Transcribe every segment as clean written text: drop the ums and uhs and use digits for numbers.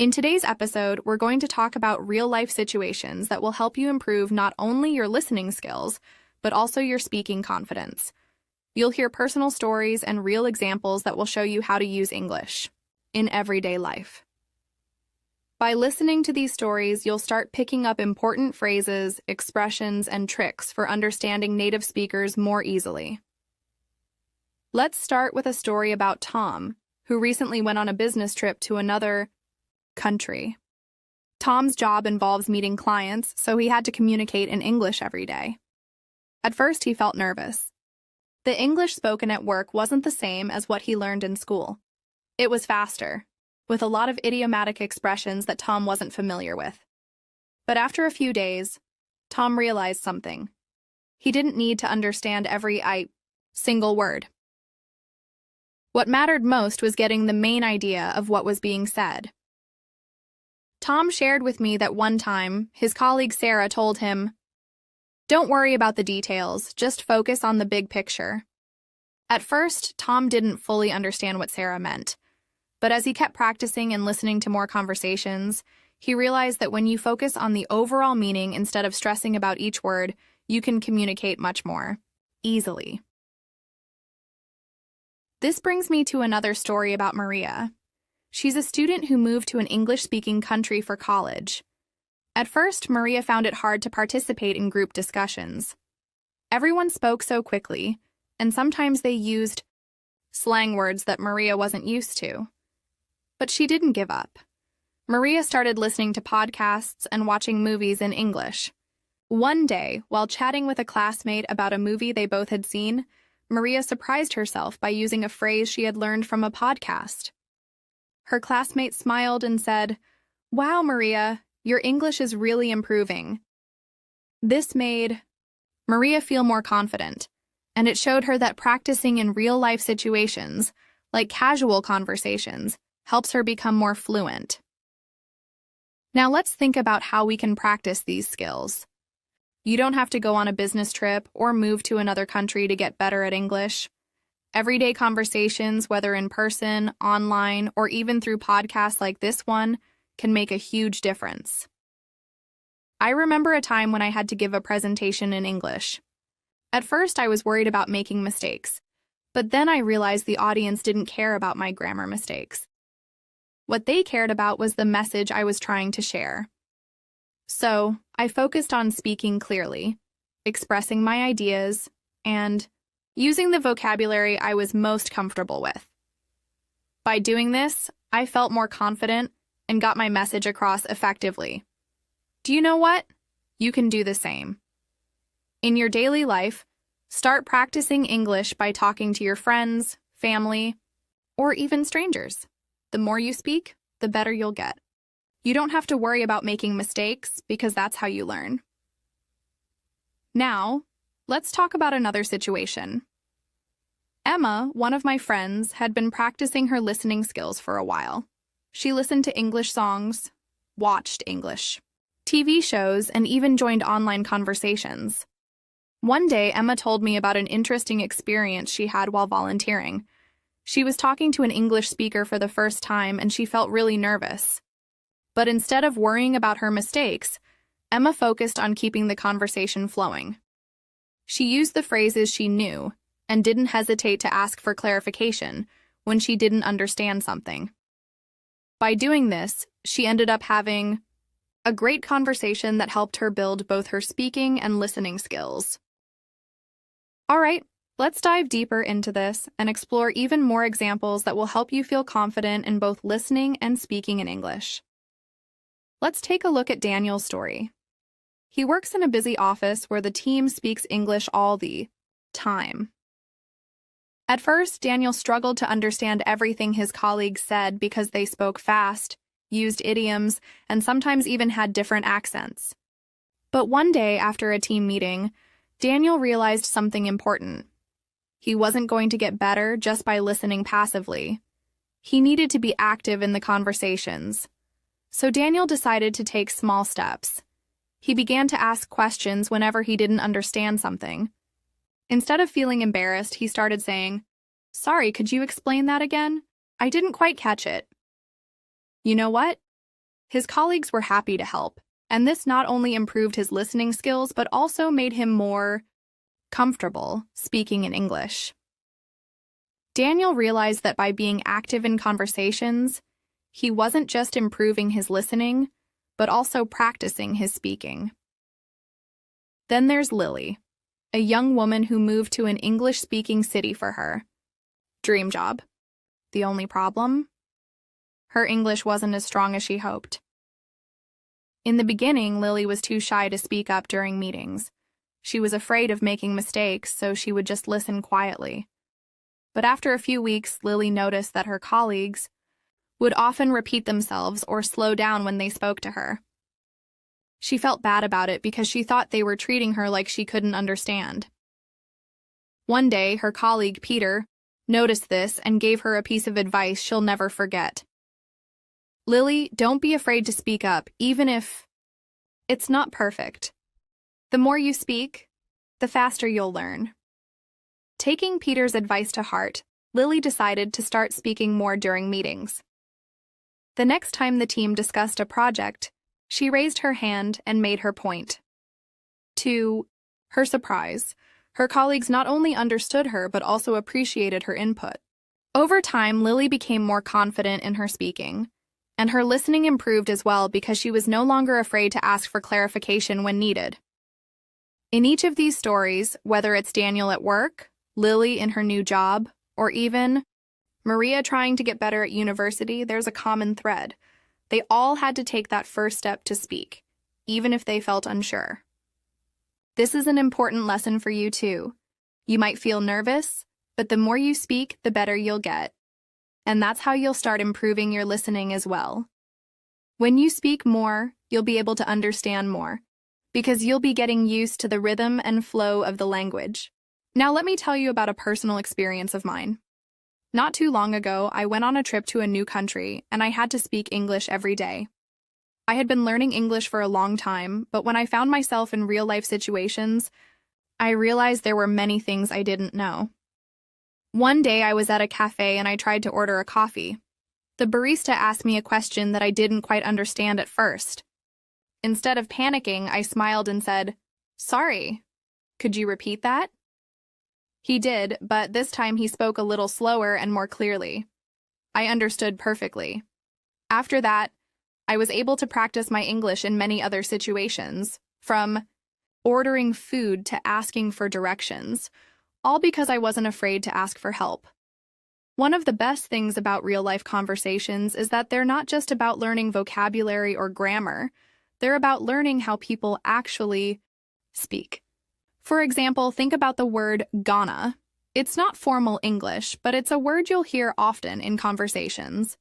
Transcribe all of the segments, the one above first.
In today's episode, we're going to talk about real-life situations that will help you improve not only your listening skills, but also your speaking confidence. You'll hear personal stories and real examples that will show you how to use English in everyday life. By listening to these stories, you'll start picking up important phrases, expressions, and tricks for understanding native speakers more easily. Let's start with a story about Tom, who recently went on a business trip to another country. Tom's job involves meeting clients, so he had to communicate in English every day. At first, he felt nervous. The English spoken at work wasn't the same as what he learned in school. It was faster, with a lot of idiomatic expressions that Tom wasn't familiar with. But after a few days, Tom realized something. He didn't need to understand every single word. What mattered most was getting the main idea of what was being said. Tom shared with me that one time, his colleague Sarah told him, "Don't worry about the details, just focus on the big picture." At first, Tom didn't fully understand what Sarah meant, but as he kept practicing and listening to more conversations, he realized that when you focus on the overall meaning instead of stressing about each word, you can communicate much more easily. This brings me to another story about Maria. She's a student who moved to an English-speaking country for college. At first, Maria found it hard to participate in group discussions. Everyone spoke so quickly, and sometimes they used slang words that Maria wasn't used to. But she didn't give up. Maria started listening to podcasts and watching movies in English. One day, while chatting with a classmate about a movie they both had seen, Maria surprised herself by using a phrase she had learned from a podcast. Her classmate smiled and said, "Wow, Maria, your English is really improving." This made Maria feel more confident, and it showed her that practicing in real-life situations, like casual conversations, helps her become more fluent. Now let's think about how we can practice these skills. You don't have to go on a business trip or move to another country to get better at English. Everyday conversations, whether in person, online, or even through podcasts like this one, can make a huge difference. I remember a time when I had to give a presentation in English. At first, I was worried about making mistakes, but then I realized the audience didn't care about my grammar mistakes. What they cared about was the message I was trying to share. So, I focused on speaking clearly, expressing my ideas, and using the vocabulary I was most comfortable with. By doing this, I felt more confident and got my message across effectively. Do you know what? You can do the same. In your daily life, start practicing English by talking to your friends, family, or even strangers. The more you speak, the better you'll get. You don't have to worry about making mistakes because that's how you learn. Now, let's talk about another situation. Emma, one of my friends, had been practicing her listening skills for a while. She listened to English songs, watched English TV shows, and even joined online conversations. One day, Emma told me about an interesting experience she had while volunteering. She was talking to an English speaker for the first time, and she felt really nervous. But instead of worrying about her mistakes, Emma focused on keeping the conversation flowing. She used the phrases she knew and didn't hesitate to ask for clarification when she didn't understand something. By doing this, she ended up having a great conversation that helped her build both her speaking and listening skills. All right, let's dive deeper into this and explore even more examples that will help you feel confident in both listening and speaking in English. Let's take a look at Daniel's story. He works in a busy office where the team speaks English all the time. At first, Daniel struggled to understand everything his colleagues said because they spoke fast, used idioms, and sometimes even had different accents. But one day after a team meeting, Daniel realized something important. He wasn't going to get better just by listening passively. He needed to be active in the conversations. So Daniel decided to take small steps. He began to ask questions whenever he didn't understand something. Instead of feeling embarrassed, he started saying, "Sorry, could you explain that again? I didn't quite catch it." You know what? His colleagues were happy to help, and this not only improved his listening skills but also made him more comfortable speaking in English. Daniel realized that by being active in conversations, he wasn't just improving his listening, but also practicing his speaking. Then there's Lily, a young woman who moved to an English-speaking city for her dream job. The only problem? Her English wasn't as strong as she hoped. In the beginning, Lily was too shy to speak up during meetings. She was afraid of making mistakes, so she would just listen quietly. But after a few weeks, Lily noticed that her colleagues would often repeat themselves or slow down when they spoke to her. She felt bad about it because she thought they were treating her like she couldn't understand. One day, her colleague, Peter, noticed this and gave her a piece of advice she'll never forget. Lily, don't be afraid to speak up, even if it's not perfect. The more you speak, the faster you'll learn. Taking Peter's advice to heart, Lily decided to start speaking more during meetings. The next time the team discussed a project, she raised her hand and made her point. To her surprise, her colleagues not only understood her but also appreciated her input. Over time, Lily became more confident in her speaking, and her listening improved as well because she was no longer afraid to ask for clarification when needed. In each of these stories, whether it's Daniel at work, Lily in her new job, or even Maria trying to get better at university, there's a common thread. They all had to take that first step to speak, even if they felt unsure. This is an important lesson for you too. You might feel nervous, but the more you speak, the better you'll get. And that's how you'll start improving your listening as well. When you speak more, you'll be able to understand more, because you'll be getting used to the rhythm and flow of the language. Now let me tell you about a personal experience of mine. Not too long ago, I went on a trip to a new country, and I had to speak English every day. I had been learning English for a long time, but when I found myself in real-life situations, I realized there were many things I didn't know. One day I was at a cafe and I tried to order a coffee. The barista asked me a question that I didn't quite understand at first. Instead of panicking, I smiled and said, "Sorry, could you repeat that?" He did, but this time he spoke a little slower and more clearly. I understood perfectly. After that, I was able to practice my English in many other situations, from ordering food to asking for directions, all because I wasn't afraid to ask for help. One of the best things about real-life conversations is that they're not just about learning vocabulary or grammar, they're about learning how people actually speak. For example, think about the word gonna. It's not formal English, but it's a word you'll hear often in conversations.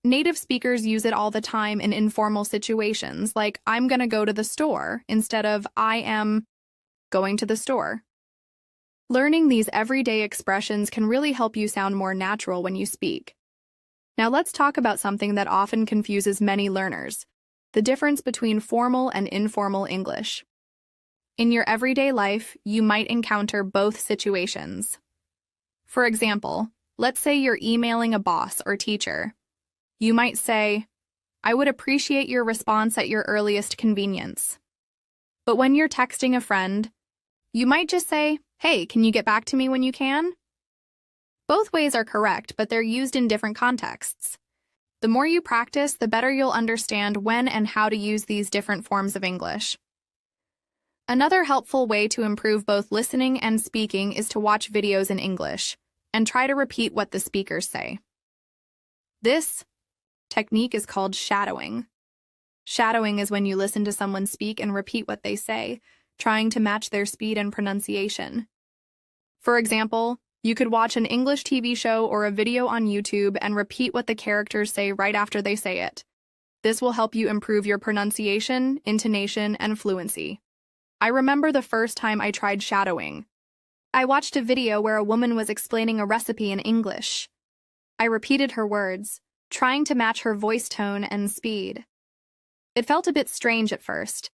Native speakers use it all the time in informal situations, like I'm gonna go to the store instead of I am going to the store. Learning these everyday expressions can really help you sound more natural when you speak. Now let's talk about something that often confuses many learners: the difference between formal and informal English. In your everyday life, you might encounter both situations. For example, let's say you're emailing a boss or teacher. You might say, "I would appreciate your response at your earliest convenience." But when you're texting a friend, you might just say, "Hey, can you get back to me when you can?" Both ways are correct, but they're used in different contexts. The more you practice, the better you'll understand when and how to use these different forms of English. Another helpful way to improve both listening and speaking is to watch videos in English and try to repeat what the speakers say. This technique is called shadowing. Shadowing is when you listen to someone speak and repeat what they say, trying to match their speed and pronunciation. For example, you could watch an English TV show or a video on YouTube and repeat what the characters say right after they say it. This will help you improve your pronunciation, intonation, and fluency. I remember the first time I tried shadowing. I watched a video where a woman was explaining a recipe in English. I repeated her words, trying to match her voice tone and speed. It felt a bit strange at first,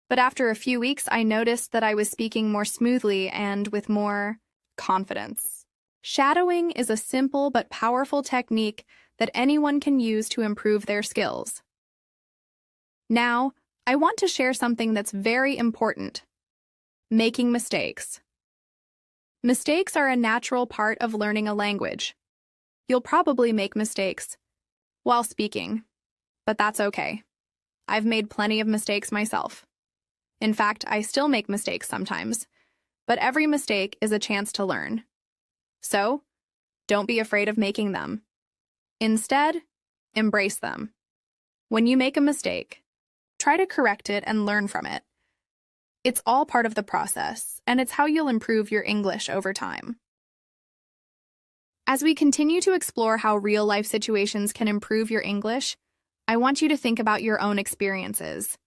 but after a few weeks I noticed that I was speaking more smoothly and with more confidence. Shadowing is a simple but powerful technique that anyone can use to improve their skills. Now, I want to share something that's very important: making mistakes. Mistakes are a natural part of learning a language. You'll probably make mistakes while speaking, but that's okay. I've made plenty of mistakes myself. In fact, I still make mistakes sometimes, but every mistake is a chance to learn. So, don't be afraid of making them. Instead, embrace them. When you make a mistake, try to correct it and learn from it. It's all part of the process, and it's how you'll improve your English over time. As we continue to explore how real-life situations can improve your English, I want you to think about your own experiences.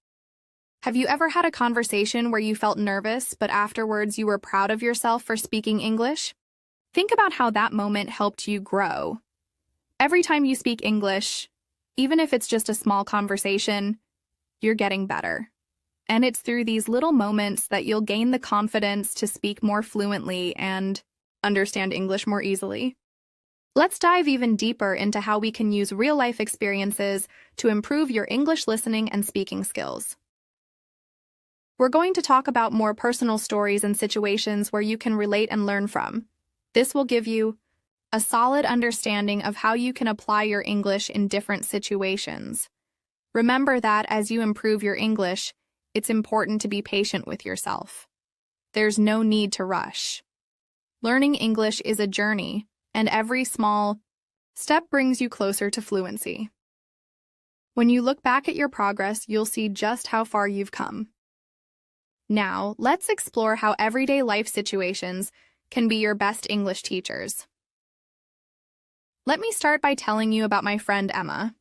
Have you ever had a conversation where you felt nervous, but afterwards you were proud of yourself for speaking English? Think about how that moment helped you grow. Every time you speak English, even if it's just a small conversation, you're getting better. And it's through these little moments that you'll gain the confidence to speak more fluently and understand English more easily. Let's dive even deeper into how we can use real-life experiences to improve your English listening and speaking skills. We're going to talk about more personal stories and situations where you can relate and learn from. This will give you a solid understanding of how you can apply your English in different situations. Remember that as you improve your English, it's important to be patient with yourself. There's no need to rush. Learning English is a journey, and every small step brings you closer to fluency. When you look back at your progress, you'll see just how far you've come. Now, let's explore how everyday life situations can be your best English teachers. Let me start by telling you about my friend Emma.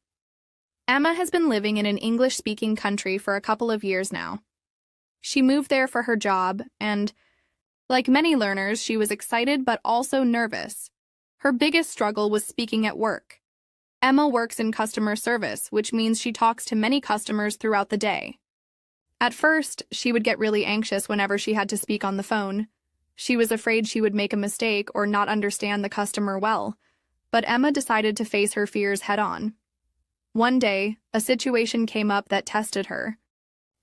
Emma has been living in an English-speaking country for a couple of years now. She moved there for her job, and, like many learners, she was excited but also nervous. Her biggest struggle was speaking at work. Emma works in customer service, which means she talks to many customers throughout the day. At first, she would get really anxious whenever she had to speak on the phone. She was afraid she would make a mistake or not understand the customer well, but Emma decided to face her fears head-on. One day, a situation came up that tested her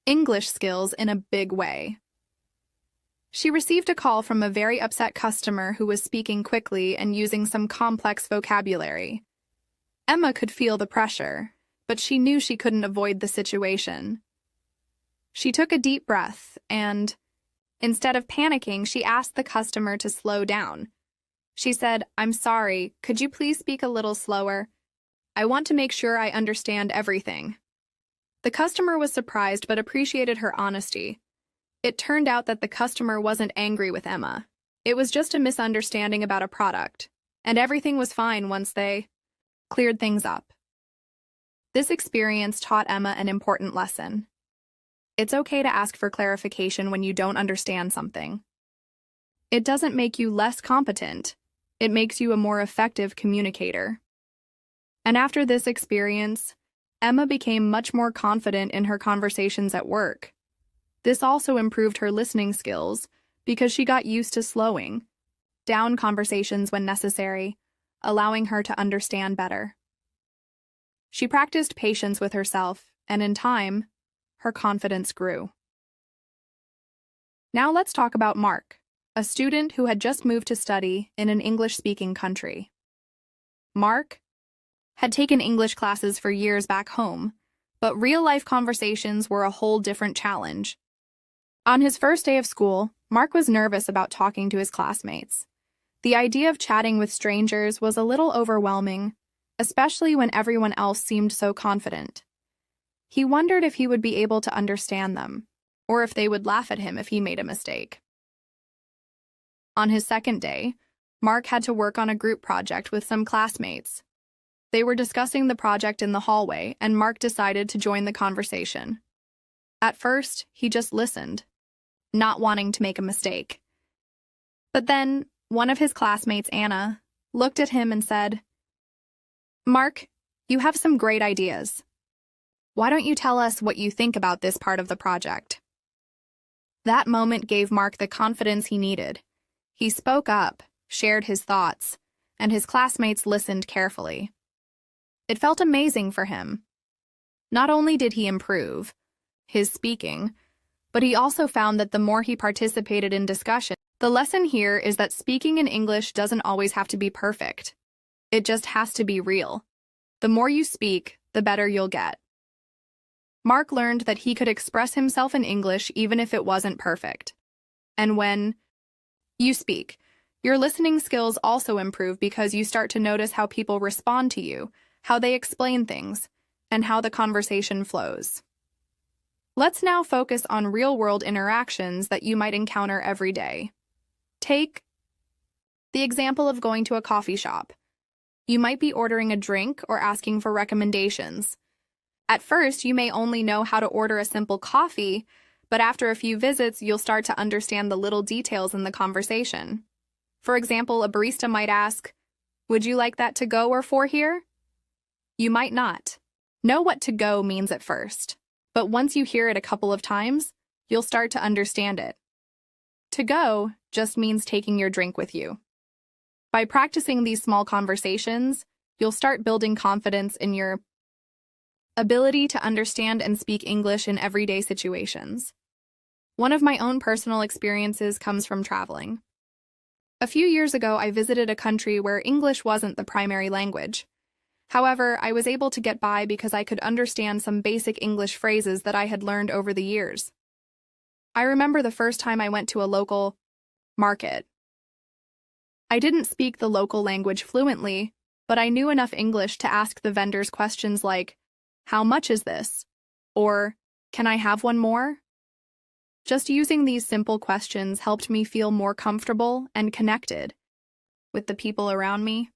English skills in a big way. She received a call from a very upset customer who was speaking quickly and using some complex vocabulary. Emma could feel the pressure, but she knew she couldn't avoid the situation. She took a deep breath and, instead of panicking, she asked the customer to slow down. She said, "I'm sorry, could you please speak a little slower? I want to make sure I understand everything." The customer was surprised but appreciated her honesty. It turned out that the customer wasn't angry with Emma. It was just a misunderstanding about a product, and everything was fine once they cleared things up. This experience taught Emma an important lesson. It's okay to ask for clarification when you don't understand something. It doesn't make you less competent. It makes you a more effective communicator. And after this experience, Emma became much more confident in her conversations at work. This also improved her listening skills because she got used to slowing down conversations when necessary, allowing her to understand better. She practiced patience with herself, and in time, her confidence grew. Now let's talk about Mark, a student who had just moved to study in an English-speaking country. Mark had taken English classes for years back home, but real-life conversations were a whole different challenge. On his first day of school, Mark was nervous about talking to his classmates. The idea of chatting with strangers was a little overwhelming, especially when everyone else seemed so confident. He wondered if he would be able to understand them, or if they would laugh at him if he made a mistake. On his second day, Mark had to work on a group project with some classmates. They were discussing the project in the hallway, and Mark decided to join the conversation. At first, he just listened, not wanting to make a mistake. But then, one of his classmates, Anna, looked at him and said, "Mark, you have some great ideas. Why don't you tell us what you think about this part of the project?" That moment gave Mark the confidence he needed. He spoke up, shared his thoughts, and his classmates listened carefully. It felt amazing for him. Not only did he improve his speaking, but he also found that the more he participated in discussion, the lesson here is that speaking in English doesn't always have to be perfect. It just has to be real. The more you speak, the better you'll get. Mark learned that he could express himself in English even if it wasn't perfect. And when you speak, your listening skills also improve because you start to notice how people respond to you, how they explain things, and how the conversation flows. Let's now focus on real-world interactions that you might encounter every day. Take the example of going to a coffee shop. You might be ordering a drink or asking for recommendations. At first, you may only know how to order a simple coffee, but after a few visits, you'll start to understand the little details in the conversation. For example, a barista might ask, "Would you like that to go or for here?" You might not know what to go means at first, but once you hear it a couple of times, you'll start to understand it. To go just means taking your drink with you. By practicing these small conversations, you'll start building confidence in your ability to understand and speak English in everyday situations. One of my own personal experiences comes from traveling. A few years ago, I visited a country where English wasn't the primary language. However, I was able to get by because I could understand some basic English phrases that I had learned over the years. I remember the first time I went to a local market. I didn't speak the local language fluently, but I knew enough English to ask the vendors questions like, "How much is this?" or "Can I have one more?" Just using these simple questions helped me feel more comfortable and connected with the people around me.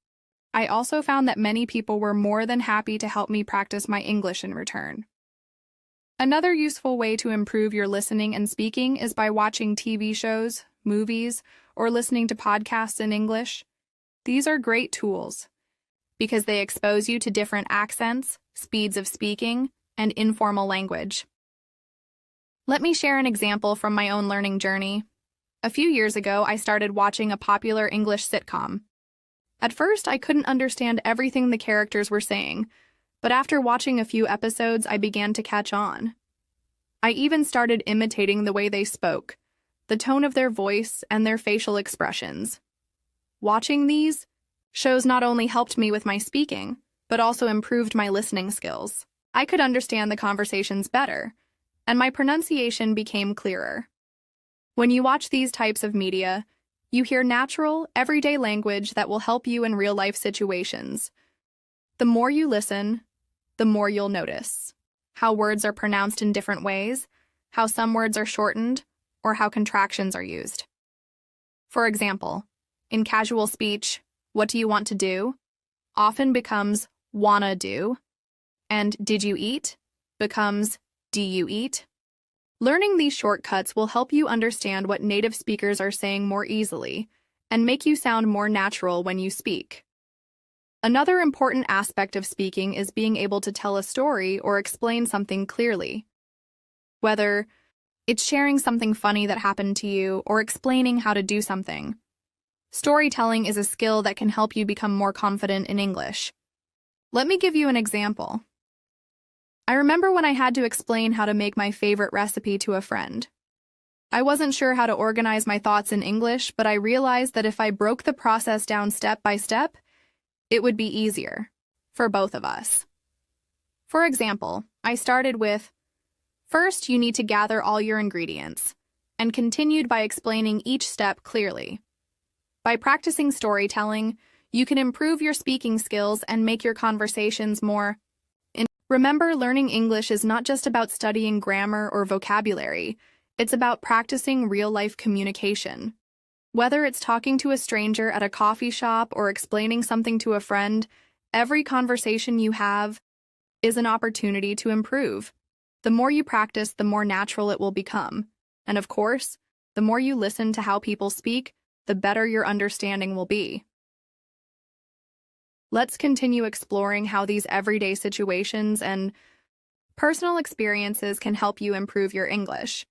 I also found that many people were more than happy to help me practice my English in return. Another useful way to improve your listening and speaking is by watching TV shows, movies, or listening to podcasts in English. These are great tools because they expose you to different accents, speeds of speaking, and informal language. Let me share an example from my own learning journey. A few years ago, I started watching a popular English sitcom. At first, I couldn't understand everything the characters were saying, but after watching a few episodes, I began to catch on. I even started imitating the way they spoke, the tone of their voice, and their facial expressions. Watching these shows not only helped me with my speaking, but also improved my listening skills. I could understand the conversations better, and my pronunciation became clearer. When you watch these types of media, you hear natural, everyday language that will help you in real-life situations. The more you listen, the more you'll notice how words are pronounced in different ways, how some words are shortened, or how contractions are used. For example, in casual speech, "What do you want to do?" often becomes "wanna do," and "did you eat?" becomes "do you eat?" Learning these shortcuts will help you understand what native speakers are saying more easily and make you sound more natural when you speak. Another important aspect of speaking is being able to tell a story or explain something clearly. Whether it's sharing something funny that happened to you or explaining how to do something, storytelling is a skill that can help you become more confident in English. Let me give you an example. I remember when I had to explain how to make my favorite recipe to a friend. I wasn't sure how to organize my thoughts in English, but I realized that if I broke the process down step by step, it would be easier for both of us. For example, I started with, "First, you need to gather all your ingredients," and continued by explaining each step clearly. By practicing storytelling, you can improve your speaking skills and make your conversations more. Remember, learning English is not just about studying grammar or vocabulary. It's about practicing real-life communication. Whether it's talking to a stranger at a coffee shop or explaining something to a friend, every conversation you have is an opportunity to improve. The more you practice, the more natural it will become. And of course, the more you listen to how people speak, the better your understanding will be. Let's continue exploring how these everyday situations and personal experiences can help you improve your English.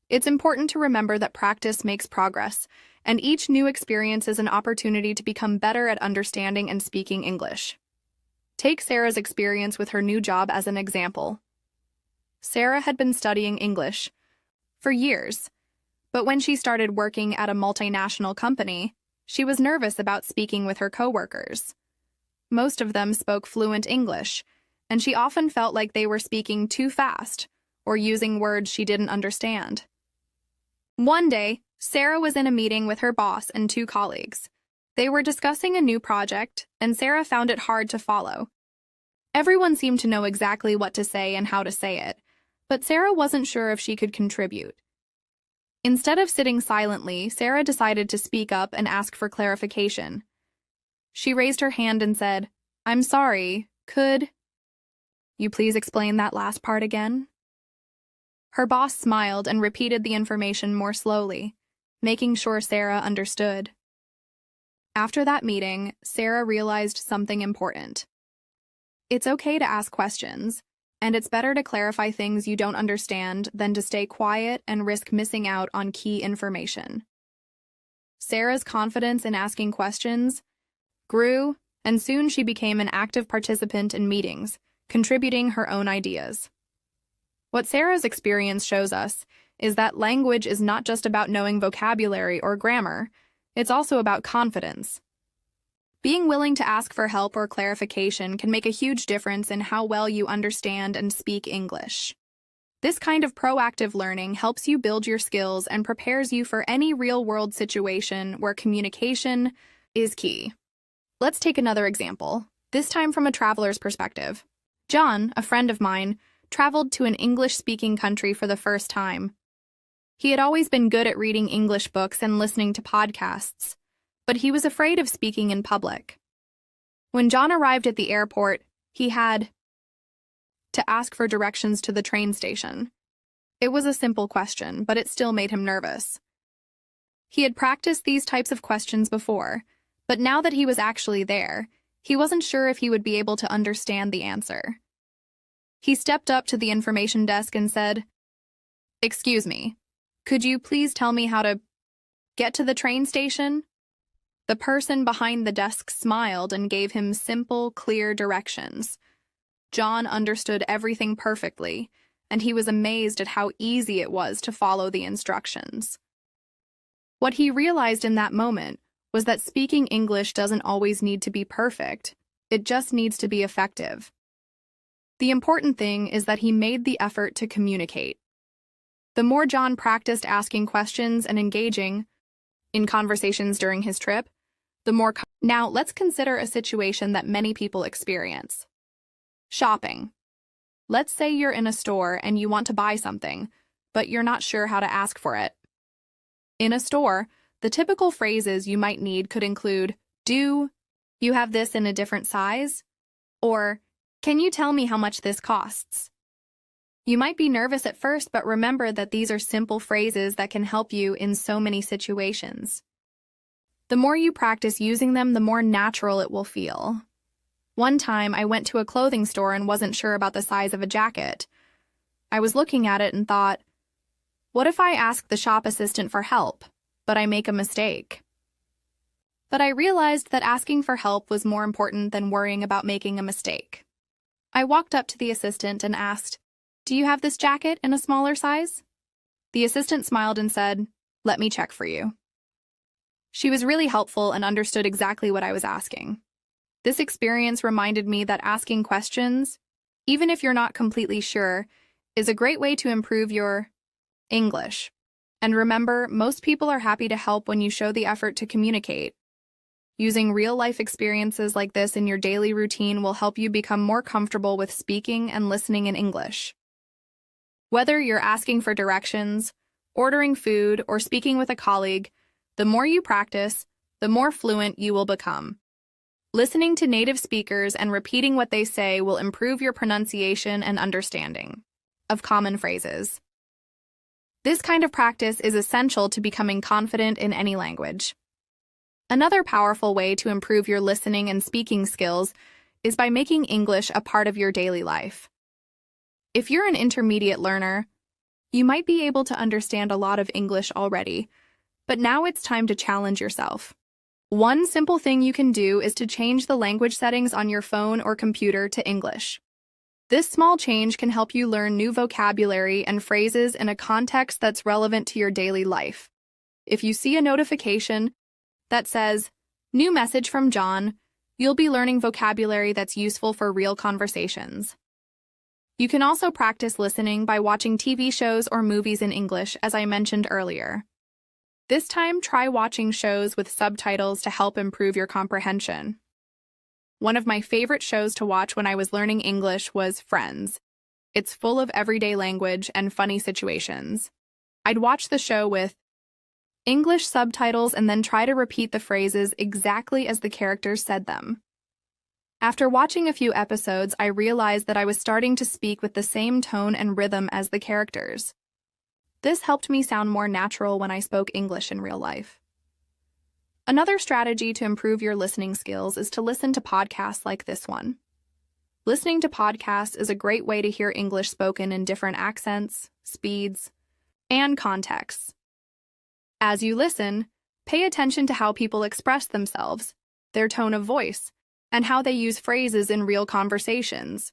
It's important to remember that practice makes progress, and each new experience is an opportunity to become better at understanding and speaking English. Take Sarah's experience with her new job as an example. Sarah had been studying English for years, but when she started working at a multinational company, she was nervous about speaking with her coworkers. Most of them spoke fluent English, and she often felt like they were speaking too fast or using words she didn't understand. One day, Sarah was in a meeting with her boss and two colleagues. They were discussing a new project, and Sarah found it hard to follow. Everyone seemed to know exactly what to say and how to say it, but Sarah wasn't sure if she could contribute. Instead of sitting silently, Sarah decided to speak up and ask for clarification. She raised her hand and said, "I'm sorry, could you please explain that last part again?" Her boss smiled and repeated the information more slowly, making sure Sarah understood. After that meeting, Sarah realized something important. It's okay to ask questions, and it's better to clarify things you don't understand than to stay quiet and risk missing out on key information. Sarah's confidence in asking questions grew, and soon she became an active participant in meetings, contributing her own ideas. What Sarah's experience shows us is that language is not just about knowing vocabulary or grammar, it's also about confidence. Being willing to ask for help or clarification can make a huge difference in how well you understand and speak English. This kind of proactive learning helps you build your skills and prepares you for any real-world situation where communication is key. Let's take another example, this time from a traveler's perspective. John, a friend of mine, traveled to an English-speaking country for the first time. He had always been good at reading English books and listening to podcasts, but he was afraid of speaking in public. When John arrived at the airport, he had to ask for directions to the train station. It was a simple question, but it still made him nervous. He had practiced these types of questions before, but now that he was actually there, he wasn't sure if he would be able to understand the answer. He stepped up to the information desk and said, "Excuse me, could you please tell me how to get to the train station?" The person behind the desk smiled and gave him simple, clear directions. John understood everything perfectly, and he was amazed at how easy it was to follow the instructions. What he realized in that moment was that speaking English doesn't always need to be perfect, it just needs to be effective. The important thing is that he made the effort to communicate. The more John practiced asking questions and engaging in conversations during his trip, the more. Now, let's consider a situation that many people experience. Shopping. Let's say you're in a store and you want to buy something, but you're not sure how to ask for it. In a store, the typical phrases you might need could include, "Do you have this in a different size?" Or, "Can you tell me how much this costs?" You might be nervous at first, but remember that these are simple phrases that can help you in so many situations. The more you practice using them, the more natural it will feel. One time, I went to a clothing store and wasn't sure about the size of a jacket. I was looking at it and thought, what if I ask the shop assistant for help, but I make a mistake? But I realized that asking for help was more important than worrying about making a mistake. I walked up to the assistant and asked, "Do you have this jacket in a smaller size?" The assistant smiled and said, "Let me check for you." She was really helpful and understood exactly what I was asking. This experience reminded me that asking questions, even if you're not completely sure, is a great way to improve your English. And remember, most people are happy to help when you show the effort to communicate. Using real-life experiences like this in your daily routine will help you become more comfortable with speaking and listening in English. Whether you're asking for directions, ordering food, or speaking with a colleague, the more you practice, the more fluent you will become. Listening to native speakers and repeating what they say will improve your pronunciation and understanding of common phrases. This kind of practice is essential to becoming confident in any language. Another powerful way to improve your listening and speaking skills is by making English a part of your daily life. If you're an intermediate learner, you might be able to understand a lot of English already, but now it's time to challenge yourself. One simple thing you can do is to change the language settings on your phone or computer to English. This small change can help you learn new vocabulary and phrases in a context that's relevant to your daily life. If you see a notification that says, "New message from John," you'll be learning vocabulary that's useful for real conversations. You can also practice listening by watching TV shows or movies in English, as I mentioned earlier. This time, try watching shows with subtitles to help improve your comprehension. One of my favorite shows to watch when I was learning English was Friends. It's full of everyday language and funny situations. I'd watch the show with English subtitles and then try to repeat the phrases exactly as the characters said them. After watching a few episodes, I realized that I was starting to speak with the same tone and rhythm as the characters. This helped me sound more natural when I spoke English in real life. Another strategy to improve your listening skills is to listen to podcasts like this one. Listening to podcasts is a great way to hear English spoken in different accents, speeds, and contexts. As you listen, pay attention to how people express themselves, their tone of voice, and how they use phrases in real conversations.